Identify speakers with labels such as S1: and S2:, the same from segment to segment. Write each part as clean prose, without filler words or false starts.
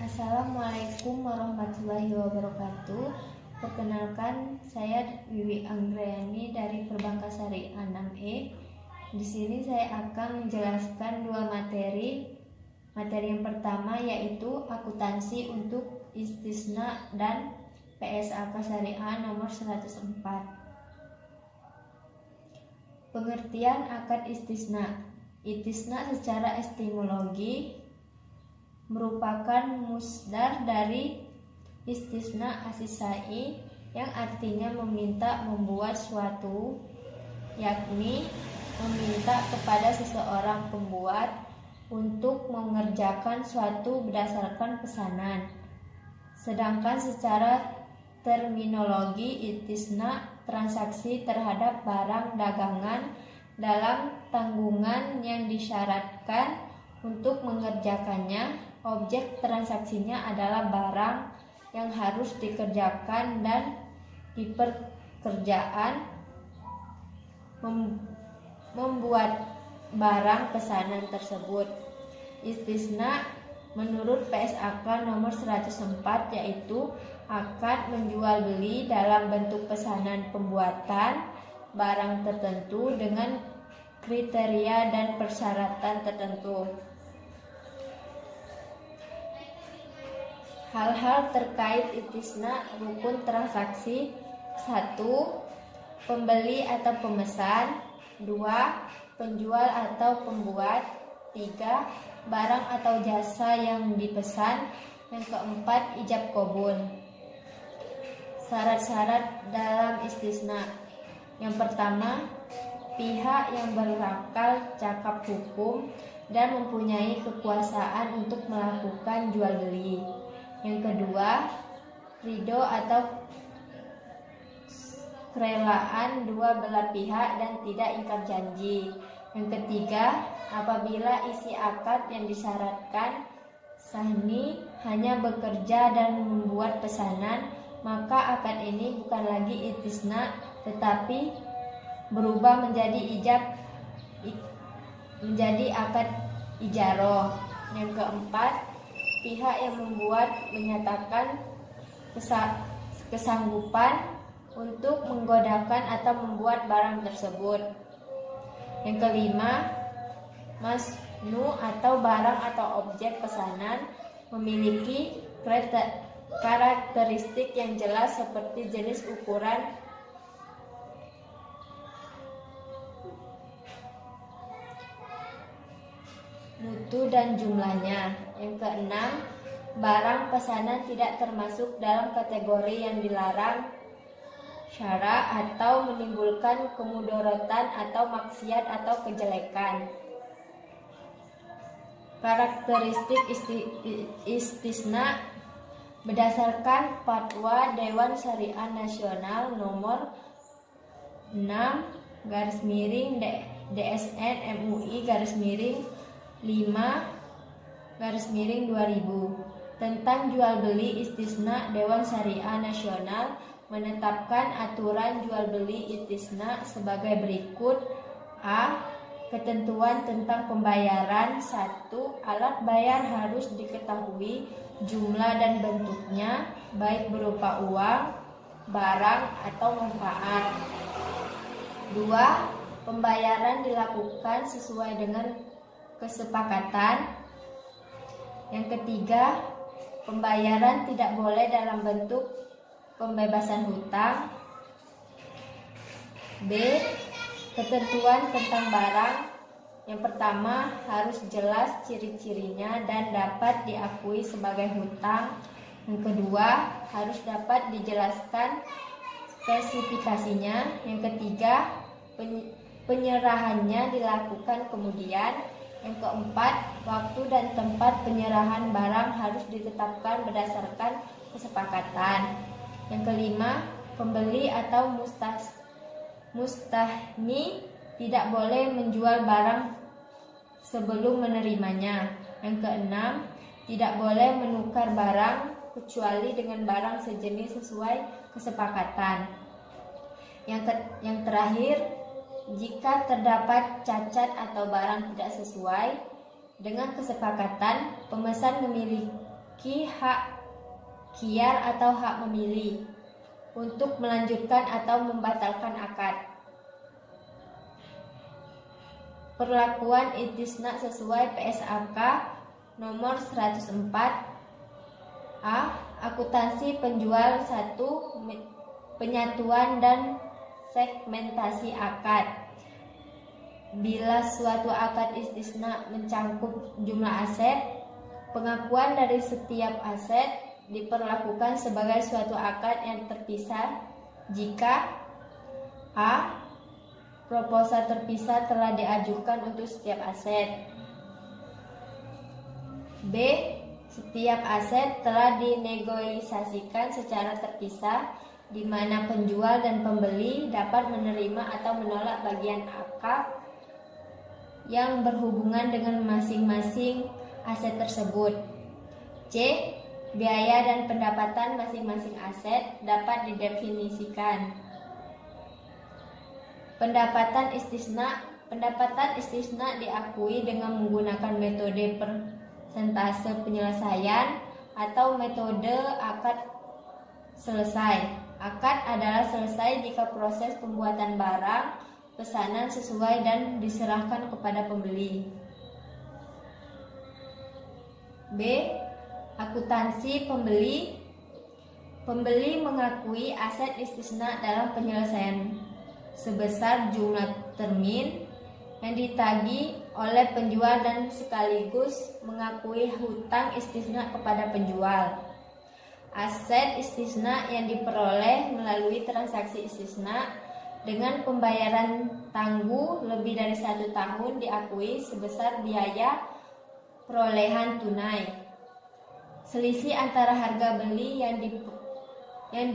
S1: Assalamualaikum warahmatullahi wabarakatuh. Perkenalkan, saya Wiwi Anggrayani dari Perbankan Syariah 6E. Di sini saya akan menjelaskan dua materi. Materi yang pertama yaitu akuntansi untuk istisna dan PSAK Syariah nomor 104. Pengertian akad istisna. Istisna secara etimologi merupakan musdar dari istisna asisai yang artinya meminta membuat suatu, yakni meminta kepada seseorang pembuat untuk mengerjakan suatu berdasarkan pesanan. Sedangkan secara terminologi istisna transaksi terhadap barang dagangan dalam tanggungan yang disyaratkan untuk mengerjakannya. Objek transaksinya adalah barang yang harus dikerjakan dan diperkerjaan membuat barang pesanan tersebut. Istisna menurut PSAK nomor 104 yaitu akad menjual beli dalam bentuk pesanan pembuatan barang tertentu dengan kriteria dan persyaratan tertentu. Hal-hal terkait istisna rukun transaksi: 1. Pembeli atau pemesan. 2. Penjual atau pembuat. 3. Barang atau jasa yang dipesan. Yang keempat, ijab qabul. Syarat-syarat dalam istisna. Yang pertama, pihak yang berakal cakap hukum dan mempunyai kekuasaan untuk melakukan jual beli. Yang kedua, ridho atau kerelaan dua belah pihak dan tidak ingkar janji. Yang ketiga, apabila isi akad yang disyaratkan sahni hanya bekerja dan membuat pesanan, maka akad ini bukan lagi istisna tetapi berubah menjadi akad ijaroh. Yang keempat, pihak yang membuat menyatakan kesanggupan untuk menggodamkan atau membuat barang tersebut. Yang kelima, masnu atau barang atau objek pesanan memiliki karakteristik yang jelas seperti jenis, ukuran, mutu dan jumlahnya. Yang keenam, barang pesanan tidak termasuk dalam kategori yang dilarang syara atau menimbulkan kemudorotan atau maksiat atau kejelekan. Karakteristik istisna berdasarkan Fatwa Dewan Syariah Nasional nomor 6/DSN MUI /5/2000 tentang jual beli istisna. Dewan Syariah Nasional menetapkan aturan jual beli istisna sebagai berikut. A. Ketentuan tentang pembayaran. 1. Alat bayar harus diketahui jumlah dan bentuknya, baik berupa uang, barang, atau manfaat. 2. Pembayaran dilakukan sesuai dengan kesepakatan. Yang ketiga, pembayaran tidak boleh dalam bentuk pembebasan hutang. B. Ketentuan tentang barang. Yang pertama, harus jelas ciri-cirinya dan dapat diakui sebagai hutang. Yang kedua, harus dapat dijelaskan spesifikasinya. Yang ketiga, penyerahannya dilakukan kemudian. Yang keempat, waktu dan tempat penyerahan barang harus ditetapkan berdasarkan kesepakatan. Yang kelima, pembeli atau mustahni tidak boleh menjual barang sebelum menerimanya. Yang keenam, tidak boleh menukar barang kecuali dengan barang sejenis sesuai kesepakatan. Yang terakhir, jika terdapat cacat atau barang tidak sesuai dengan kesepakatan, pemesan memiliki memiliki hak khiar atau hak memilih untuk melanjutkan atau membatalkan akad. Perlakuan istisna sesuai PSAK nomor 104 A. Akuntansi penjual 1. Penyatuan dan segmentasi akad. Bila suatu akad istisna mencangkup jumlah aset, pengakuan dari setiap aset diperlakukan sebagai suatu akad yang terpisah jika A. Proposal terpisah telah diajukan untuk setiap aset. B. Setiap aset telah dinegosiasikan secara terpisah, di mana penjual dan pembeli dapat menerima atau menolak bagian akad yang berhubungan dengan masing-masing aset tersebut. C. Biaya dan pendapatan masing-masing aset dapat didefinisikan. Pendapatan istisna diakui dengan menggunakan metode persentase penyelesaian atau metode akad selesai. Akad adalah selesai jika proses pembuatan barang pesanan sesuai dan diserahkan kepada pembeli. B. Akuntansi pembeli. Pembeli mengakui aset istisna dalam penyelesaian sebesar jumlah termin yang ditagih oleh penjual dan sekaligus mengakui hutang istisna kepada penjual. Aset istisna yang diperoleh melalui transaksi istisna dengan pembayaran tangguh lebih dari 1 tahun diakui sebesar biaya perolehan tunai. Selisih antara harga beli yang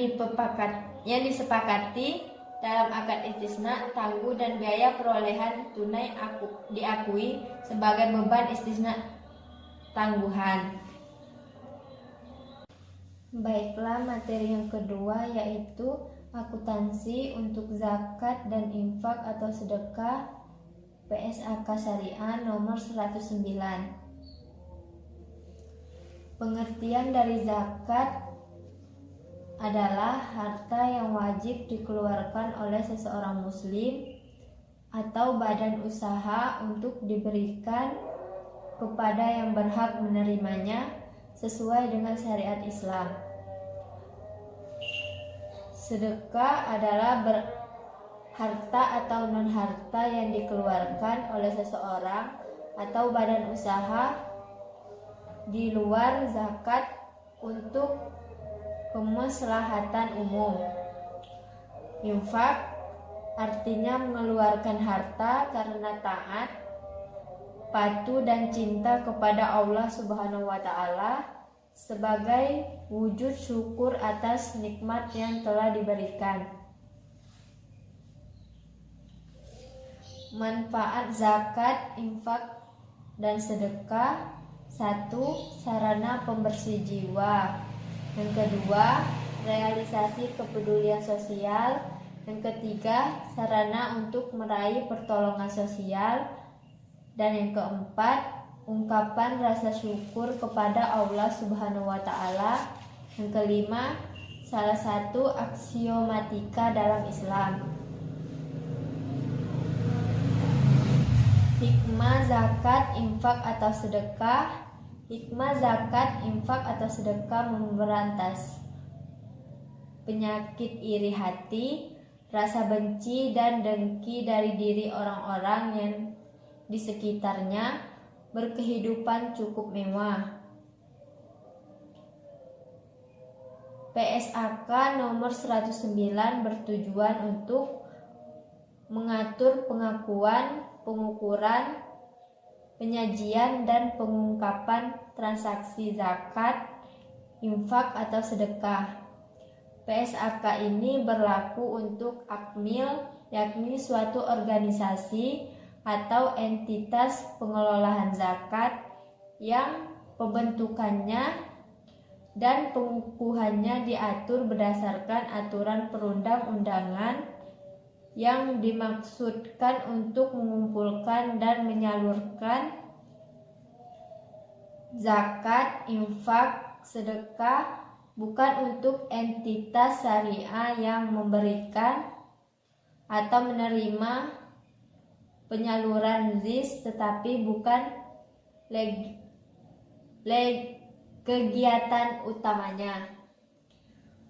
S1: disepakati dalam akad istisna tangguh dan biaya perolehan tunai diakui sebagai beban istisna tangguhan. Baiklah, materi yang kedua yaitu akuntansi untuk zakat dan infak atau sedekah PSAK Syariah nomor 109. Pengertian dari zakat adalah harta yang wajib dikeluarkan oleh seseorang muslim atau badan usaha untuk diberikan kepada yang berhak menerimanya sesuai dengan syariat Islam. Sedekah adalah harta atau non-harta yang dikeluarkan oleh seseorang atau badan usaha di luar zakat untuk kemaslahatan umum. Infak artinya mengeluarkan harta karena taat, patuh dan cinta kepada Allah Subhanahu wa taala sebagai wujud syukur atas nikmat yang telah diberikan. Manfaat zakat, infak dan sedekah. 1. Sarana pembersih jiwa. Yang kedua, realisasi kepedulian sosial. Yang ketiga, sarana untuk meraih pertolongan sosial. Dan yang keempat, ungkapan rasa syukur kepada Allah Subhanahu wa taala. Yang kelima, salah satu aksiomatika dalam Islam. Hikmah zakat, infak atau sedekah. Hikmah zakat, infak atau sedekah memberantas penyakit iri hati, rasa benci dan dengki dari diri orang-orang yang di sekitarnya berkehidupan cukup mewah. PSAK nomor 109 bertujuan untuk mengatur pengakuan, pengukuran, penyajian dan pengungkapan transaksi zakat, infak atau sedekah. PSAK ini berlaku untuk akmil, yakni suatu organisasi atau entitas pengelolaan zakat yang pembentukannya dan pengukuhannya diatur berdasarkan aturan perundang-undangan yang dimaksudkan untuk mengumpulkan dan menyalurkan zakat, infak, sedekah bukan untuk entitas syariah yang memberikan atau menerima penyaluran ZIS, tetapi bukan kegiatan utamanya.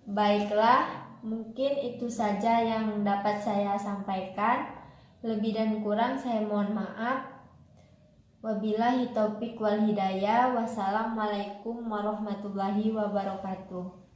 S1: Baiklah, mungkin itu saja yang dapat saya sampaikan. Lebih dan kurang saya mohon maaf. Wabillahi taufik wal hidayah. Wassalamualaikum warahmatullahi wabarakatuh.